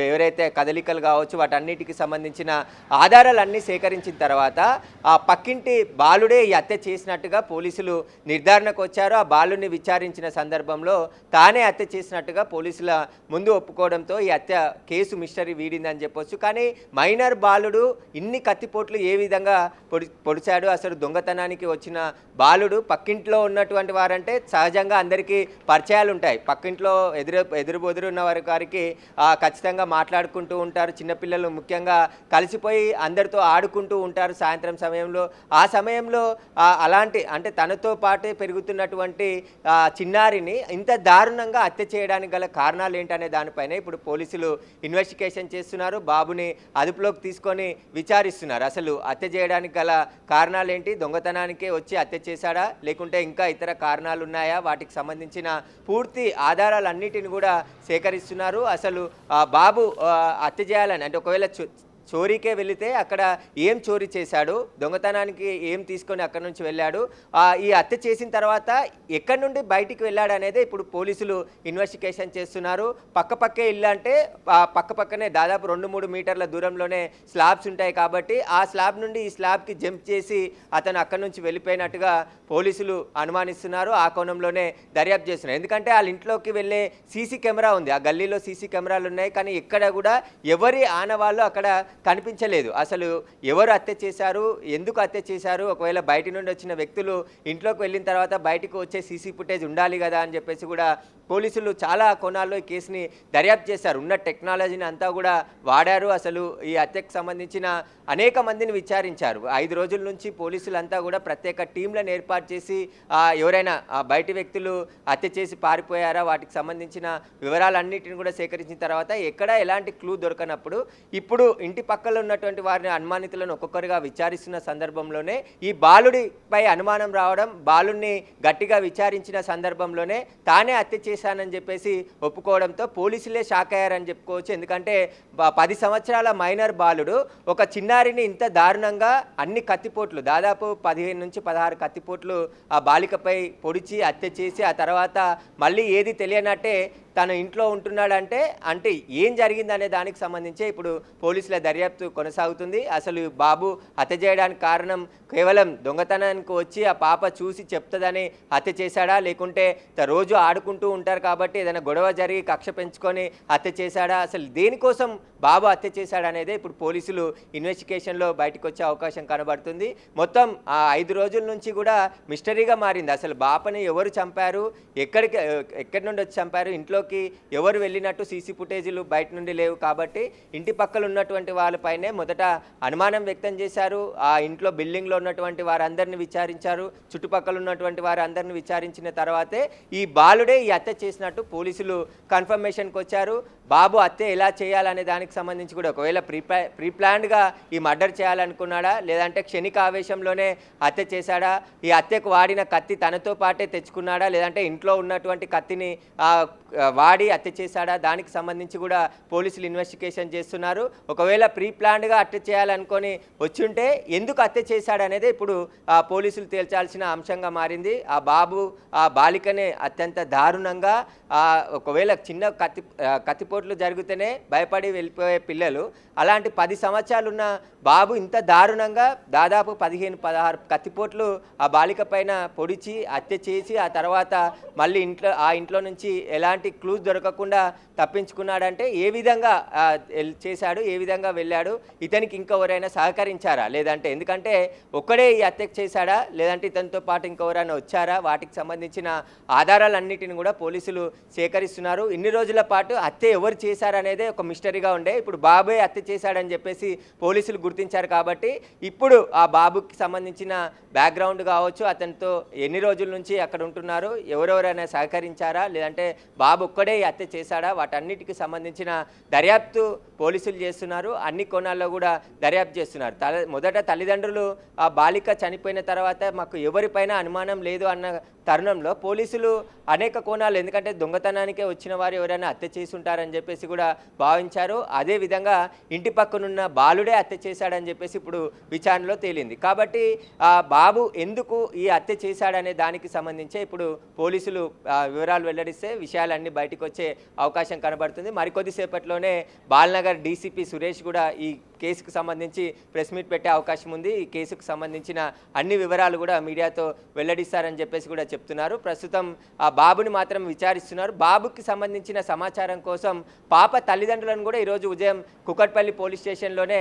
ఎవరైతే కదలికలు కావచ్చు వాటన్నిటికి సంబంధించిన ఆధారాలన్నీ సేకరించిన తర్వాత ఆ పక్కింటి బాలుడే ఈ హత్య చేసినట్టుగా పోలీసులు నిర్ధారణకు వచ్చారు. ఆ బాలుని విచారించిన సందర్భంలో తానే హత్య చేసినట్టుగా పోలీసుల ముందు ఒప్పుకోవడంతో ఈ హత్య కేసు మిస్టరీ వీడిందని చెప్పొచ్చు. కానీ మైనర్ బాలుడు ఇన్ని కత్తిపోట్లు ఏ విధంగా పొడిచాడు, అసలు దొంగతనానికి వచ్చిన బాలుడు పక్కింట్లో ఉన్నటువంటి వారంటే సహజంగా అందరికీ పరిచయాలు ఉంటాయి. పక్కింట్లో ఎదురు ఉన్న వారికి ఖచ్చితంగా మాట్లాడుకుంటూ ఉంటారు. చిన్నపిల్లలు ముఖ్యంగా కలిసిపోయి అందరితో ఆడుకుంటూ ఉంటారు సాయంత్రం సమయంలో. ఆ సమయంలో అలాంటి అంటే తనతో పాటే పెరుగుతున్నటువంటి చిన్నారిని ఇంత దారుణంగా హత్య చేయడానికి గల కారణాలు ఏంటనే దానిపైన ఇప్పుడు పోలీసులు ఇన్వెస్టిగేషన్ చేస్తున్నారు. బాబుని అదుపులోకి తీసుకొని విచారిస్తున్నారు. అసలు హత్య చేయడానికి గల కారణాలు ఏంటి, దొంగతనానికే వచ్చి హత్య చేశాడా లేకుంటే ఇంకా ఇతర కారణాలు ఉన్నాయా, వాటికి సంబంధించిన పూర్తి ఆధారాలన్నిటిని కూడా సేకరిస్తున్నారు. అసలు బాబు హత్య చేయాలని అంటే ఒకవేళ చోరీకే వెళితే అక్కడ ఏం చోరీ చేశాడు, దొంగతనానికి ఏం తీసుకొని అక్కడి నుంచి వెళ్ళాడు, ఈ హత్య చేసిన తర్వాత ఎక్కడి నుండి బయటికి వెళ్ళాడు అనేది ఇప్పుడు పోలీసులు ఇన్వెస్టిగేషన్ చేస్తున్నారు. పక్కపక్కే ఇల్లు అంటే పక్కపక్కనే దాదాపు 2-3 మీటర్ల దూరంలోనే స్లాబ్స్ ఉంటాయి. కాబట్టి ఆ స్లాబ్ నుండి ఈ స్లాబ్కి జంప్ చేసి అతను అక్కడి నుంచి వెళ్ళిపోయినట్టుగా పోలీసులు అనుమానిస్తున్నారు. ఆ కోణంలోనే దర్యాప్తు చేస్తున్నారు. ఎందుకంటే వాళ్ళ ఇంట్లోకి వెళ్ళే సీసీ కెమెరా ఉంది, ఆ గల్లీలో సీసీ కెమెరాలు ఉన్నాయి. కానీ ఎక్కడ కూడా ఎవరి ఆనవాళ్ళు అక్కడ కనిపించలేదు. అసలు ఎవరు హత్య చేశారు, ఎందుకు హత్య చేశారు, ఒకవేళ బయట నుండి వచ్చిన వ్యక్తులు ఇంట్లోకి వెళ్ళిన తర్వాత బయటకు వచ్చే సీసీ ఫుటేజ్ ఉండాలి కదా అని చెప్పేసి కూడా పోలీసులు చాలా కోణాల్లో ఈ కేసుని దర్యాప్తు చేశారు. ఉన్న టెక్నాలజీని అంతా కూడా వాడారు. అసలు ఈ హత్యకు సంబంధించిన అనేక మందిని విచారించారు. 5 రోజుల నుంచి పోలీసులంతా కూడా ప్రత్యేక టీంలను ఏర్పాటు చేసి ఎవరైనా బయటి వ్యక్తులు హత్య చేసి పారిపోయారా వాటికి సంబంధించిన వివరాలన్నిటిని కూడా సేకరించిన తర్వాత ఎక్కడ ఎలాంటి క్లూ దొరకనప్పుడు ఇప్పుడు ఇంటి పక్కన ఉన్నటువంటి వారిని అనుమానితులను ఒక్కొక్కరిగా విచారిస్తున్న సందర్భంలోనే ఈ బాలుడిపై అనుమానం రావడం, బాలుడిని గట్టిగా విచారించిన సందర్భంలోనే తానే హత్య చేశానని చెప్పేసి ఒప్పుకోవడంతో పోలీసులే షాక్ అయ్యారని చెప్పుకోవచ్చు. ఎందుకంటే 10 సంవత్సరాల మైనర్ బాలుడు ఒక చిన్నారిని ఇంత దారుణంగా అన్ని కత్తిపోట్లు దాదాపు 15 నుంచి 16 కత్తిపోట్లు ఆ బాలికపై పొడిచి హత్య చేసి ఆ తర్వాత మళ్ళీ ఏది తెలియనట్టే తను ఇంట్లో ఉంటున్నాడంటే అంటే ఏం జరిగిందనే దానికి సంబంధించి ఇప్పుడు పోలీసుల దర్యాప్తు కొనసాగుతుంది. అసలు బాబు హత్య చేయడానికి కారణం కేవలం దొంగతనానికి వచ్చి ఆ పాప చూసి చెప్తుందని హత్య చేశాడా లేకుంటే రోజు ఆడుకుంటూ ఉంటారు కాబట్టి ఏదైనా గొడవ జరిగి కక్ష పెంచుకొని హత్య చేశాడా, అసలు దేనికోసం బాబు హత్య చేశాడనేదే ఇప్పుడు పోలీసులు ఇన్వెస్టిగేషన్లో బయటకు వచ్చే అవకాశం కనబడుతుంది. మొత్తం 5 రోజుల నుంచి కూడా మిస్టరీగా మారింది. అసలు బాపని ఎవరు చంపారు, ఎక్కడి నుండి వచ్చి చంపారు, ఇంట్లోకి ఎవరు వెళ్ళినట్టు సీసీ ఫుటేజీలు బయట నుండి లేవు. కాబట్టి ఇంటి పక్కల ఉన్నటువంటి వాళ్ళపైనే మొదట అనుమానం వ్యక్తం చేశారు. ఆ ఇంట్లో బిల్డింగ్లో ఉన్నటువంటి వారందరిని విచారించారు. చుట్టుపక్కల ఉన్నటువంటి వారందరిని విచారించిన తర్వాతే ఈ బాలుడే ఈ హత్య చేసినట్టు పోలీసులు కన్ఫర్మేషన్కి వచ్చారు. బాబు హత్య ఎలా చేయాలనే దానికి సంబంధించి కూడా ఒకవేళ ప్రీ ప్లాన్డ్గా ఈ మర్డర్ చేయాలనుకున్నాడా, లేదంటే క్షణిక ఆవేశంలోనే హత్య చేశాడా, ఈ హత్యకు వాడిన కత్తి తనతో పాటే తెచ్చుకున్నాడా, లేదంటే ఇంట్లో ఉన్నటువంటి కత్తిని వాడి హత్య చేశాడా, దానికి సంబంధించి కూడా పోలీసులు ఇన్వెస్టిగేషన్ చేస్తున్నారు. ఒకవేళ ప్రీ ప్లాన్డ్గా హత్య చేయాలనుకొని వచ్చుంటే ఎందుకు హత్య చేశాడనేది ఇప్పుడు పోలీసులు తేల్చాల్సిన అంశంగా మారింది. ఆ బాబు ఆ బాలికనే అత్యంత దారుణంగా ఒకవేళ చిన్న కత్తిపోట్లు జరిగితేనే భయపడి వెళ్ళిపోయే పిల్లలు, అలాంటి 10 సంవత్సరాలున్న బాబు ఇంత దారుణంగా దాదాపు 15-16 కత్తిపోట్లు ఆ బాలిక పైన పొడిచి హత్య చేసి ఆ తర్వాత మళ్ళీ ఇంట్లో నుంచి ఎలాంటి క్లూస్ దొరకకుండా తప్పించుకున్నాడంటే ఏ విధంగా చేశాడు, ఏ విధంగా వెళ్ళాడు, ఇతనికి ఇంకెవరైనా సహకరించారా, లేదంటే ఎందుకంటే ఒక్కడే ఈ హత్య చేశాడా, లేదంటే ఇతనితో పాటు ఇంకెవరైనా వచ్చారా, వాటికి సంబంధించిన ఆధారాలన్నిటిని కూడా పోలీసులు సేకరిస్తున్నారు. ఇన్ని రోజుల పాటు హత్య ఎవరు చేశారనేదే ఒక మిస్టరీగా ఉండే, ఇప్పుడు బాబే హత్య చేశాడని చెప్పేసి పోలీసులు గుర్తించారు. కాబట్టి ఇప్పుడు ఆ బాబుకి సంబంధించిన బ్యాక్గ్రౌండ్ కావచ్చు, అతనితో ఎన్ని రోజుల నుంచి అక్కడ ఉంటున్నారు, ఎవరెవరైనా సహకరించారా, లేదంటే బాబు ఒక్కడే ఈ హత్య చేశాడా, వాటన్నిటికి సంబంధించిన దర్యాప్తు పోలీసులు చేస్తున్నారు. అన్ని కోణాల్లో కూడా దర్యాప్తు చేస్తున్నారు. మొదట తల్లిదండ్రులు ఆ బాలిక చనిపోయిన తర్వాత మాకు ఎవరిపైన అనుమానం లేదు అన్న తరుణంలో పోలీసులు అనేక కోణాలు, ఎందుకంటే దొంగతనానికే వచ్చిన వారు ఎవరైనా హత్య చేసి ఉంటారని చెప్పేసి కూడా భావించారు. అదేవిధంగా ఇంటి పక్కనున్న బాలుడే హత్య చేశాడని చెప్పేసి ఇప్పుడు విచారణలో తేలింది. కాబట్టి ఆ బాబు ఎందుకు ఈ హత్య చేశాడనే దానికి సంబంధించి ఇప్పుడు పోలీసులు వివరాలు వెల్లడిస్తే విషయాలన్నీ బయటకు వచ్చే అవకాశం కనబడుతుంది. మరికొద్దిసేపట్లోనే బాలనగర్ డీసీపీ సురేష్ కూడా ఈ కేసుకు సంబంధించి ప్రెస్ మీట్ పెట్టే అవకాశం ఉంది. ఈ కేసుకు సంబంధించిన అన్ని వివరాలు కూడా మీడియాతో వెల్లడిస్తారని చెప్పేసి కూడా చెప్తున్నారు. ప్రస్తుతం ఆ బాబుని మాత్రం విచారిస్తున్నారు. బాబుకి సంబంధించిన సమాచారం కోసం పాప తల్లిదండ్రులను కూడా ఈరోజు ఉదయం కుకట్పల్లి పోలీస్ స్టేషన్లోనే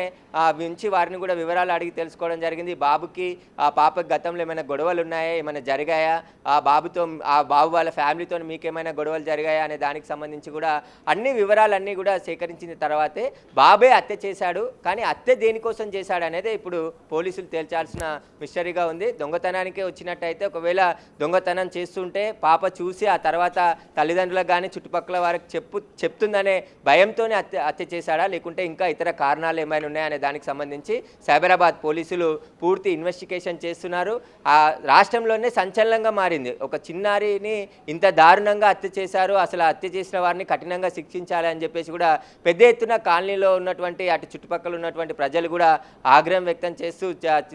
ఉంచి వారిని కూడా వివరాలు అడిగి తెలుసుకోవడం జరిగింది. బాబుకి ఆ పాపకి గతంలో ఏమైనా గొడవలు ఉన్నాయా, ఏమైనా జరిగాయా, ఆ బాబు వాళ్ళ ఫ్యామిలీతో మీకేమైనా గొడవలు జరిగాయా అనే దానికి సంబంధించి కూడా అన్ని వివరాలన్నీ కూడా సేకరించిన తర్వాతే బాబే హత్య చేశాడు, కానీ హత్య దేనికోసం చేశాడు అనేది ఇప్పుడు పోలీసులు తేల్చాల్సిన మిస్టరీగా ఉంది. దొంగతనానికే వచ్చినట్టయితే ఒకవేళ దొంగతనం చేస్తుంటే పాప చూసి ఆ తర్వాత తల్లిదండ్రులకు కానీ చుట్టుపక్కల వారికి చెప్తుందనే భయంతోనే హత్య చేశాడా, లేకుంటే ఇంకా ఇతర కారణాలు ఏమైనా ఉన్నాయనే దానికి సంబంధించి సైబరాబాద్ పోలీసులు పూర్తి ఇన్వెస్టిగేషన్ చేస్తున్నారు. ఆ రాష్ట్రంలోనే సంచలనంగా మారింది. ఒక చిన్నారిని ఇంత దారుణంగా హత్య చేశారు, అసలు హత్య చేసిన వారిని కఠినంగా శిక్షించాలని చెప్పేసి కూడా పెద్ద ఎత్తున కాలనీలో ఉన్నటువంటి అటు చుట్టుపక్కల ఉన్నటువంటి ప్రజలు కూడా ఆగ్రహం వ్యక్తం చేస్తూ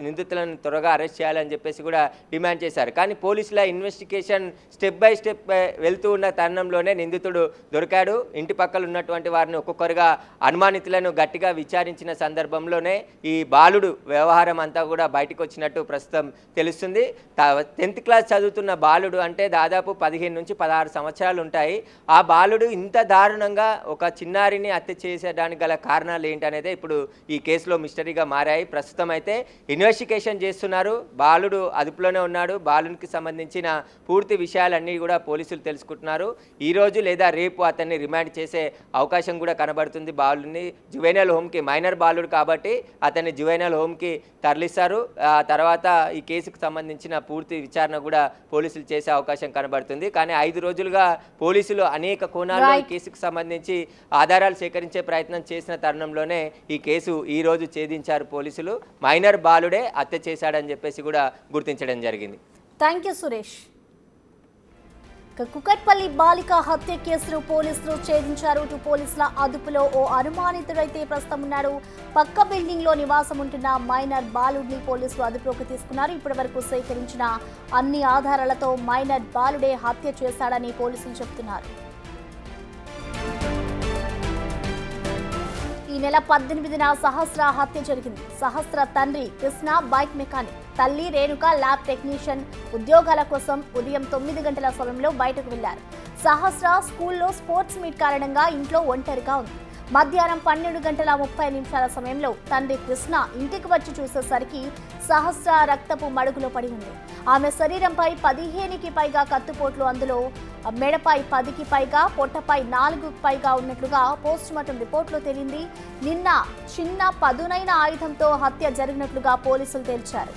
నిందితులను త్వరగా అరెస్ట్ చేయాలని చెప్పేసి కూడా డిమాండ్ చేశారు. కానీ పోలీసుల ఇన్వెస్టిగేషన్ స్టెప్ బై స్టెప్ వెళ్తూ ఉన్న తరుణంలోనే నిందితుడు దొరికాడు. ఇంటి పక్కల ఉన్నటువంటి వారిని ఒక్కొక్కరుగా అనుమానితులను గట్టిగా విచారించిన సందర్భంలోనే ఈ బాలుడు వ్యవహారం అంతా కూడా బయటకు వచ్చినట్టు ప్రస్తుతం తెలుస్తుంది. 10th క్లాస్ చదువుతున్న బాలుడు అంటే దాదాపు 15 నుంచి 16 సంవత్సరాలు ఉంటాయి. ఆ బాలుడు ఇంత దారుణంగా ఒక చిన్నారిని హత్య చేసేయడానికి గల కారణాలు ఏంటనేదే ఇప్పుడు ఈ కేసులో మిస్టరీగా మారాయి. ప్రస్తుతం అయితే ఇన్వెస్టిగేషన్ చేస్తున్నారు. బాలుడు అదుపులోనే ఉన్నాడు. బాలునికి సంబంధించిన పూర్తి విషయాలన్నీ కూడా పోలీసులు తెలుసుకుంటున్నారు. ఈరోజు లేదా రేపు అతన్ని రిమాండ్ చేసే అవకాశం కూడా కనబడుతుంది. బాలుని జువెనైల్ హోమ్కి, మైనర్ బాలుడు కాబట్టి అతన్ని జువెనైల్ హోమ్కి తరలిస్తారు. తర్వాత ఈ కేసుకు సంబంధించిన పూర్తి విచారణ కూడా పోలీసులు చేసే అవకాశం కనబడుతుంది. కానీ 5 రోజులుగా పోలీసులు అనేక కోణాల్లో ఈ కేసుకు సంబంధించి ఆధారాలు సేకరించే ప్రయత్నం చేసిన తరుణంలోనే ఈ కేసు ఈ రోజు ఛేదించారు పోలీసులు. మైనర్ బాలుడే హత్య చేశాడని చెప్పేసి కూడా గుర్తించడం జరిగింది. Thank you Suresh. కుకట్పల్లి బాలిక హత్య కేసును పోలీసులు ఛేదించారు. ఇటు పోలీసుల అదుపులో ఓ అనుమానితుడైతే ప్రస్తుతం ఉన్నాడు. పక్క బిల్డింగ్ లో నివాసం ఉంటున్న మైనర్ బాలుడిని పోలీసులు అదుపులోకి తీసుకున్నారు. ఇప్పటి వరకు సేకరించిన అన్ని ఆధారాలతో మైనర్ బాలుడే హత్య చేశాడని పోలీసులు చెబుతున్నారు. ఈ నెల 18న సహస్ర హత్య జరిగింది. సహస్ర తండ్రి కృష్ణ బైక్ మెకానిక్, తల్లి రేణుక ల్యాబ్ టెక్నీషియన్ ఉద్యోగాల కోసం ఉదయం 9 గంటల సమయంలో బయటకు వెళ్లారు. సహస్ర స్కూల్లో స్పోర్ట్స్ మీట్ కారణంగా ఇంట్లో ఒంటరిగా ఉంది. మధ్యాహ్నం 12 గంటల 30 నిమిషాల సమయంలో తండ్రి కృష్ణ ఇంటికి వచ్చి చూసేసరికి సహస్ర రక్తపు మడుగులో పడి ఉంది. ఆమె శరీరంపై 15కి పైగా కత్తిపోట్లు, అందులో మెడపై 10కి పైగా, పొట్టపై 4కి పైగా ఉన్నట్లుగా పోస్టుమార్టం రిపోర్టులో తేలింది. నిన్న చిన్న పదునైన ఆయుధంతో హత్య జరిగినట్లుగా పోలీసులు తేల్చారు.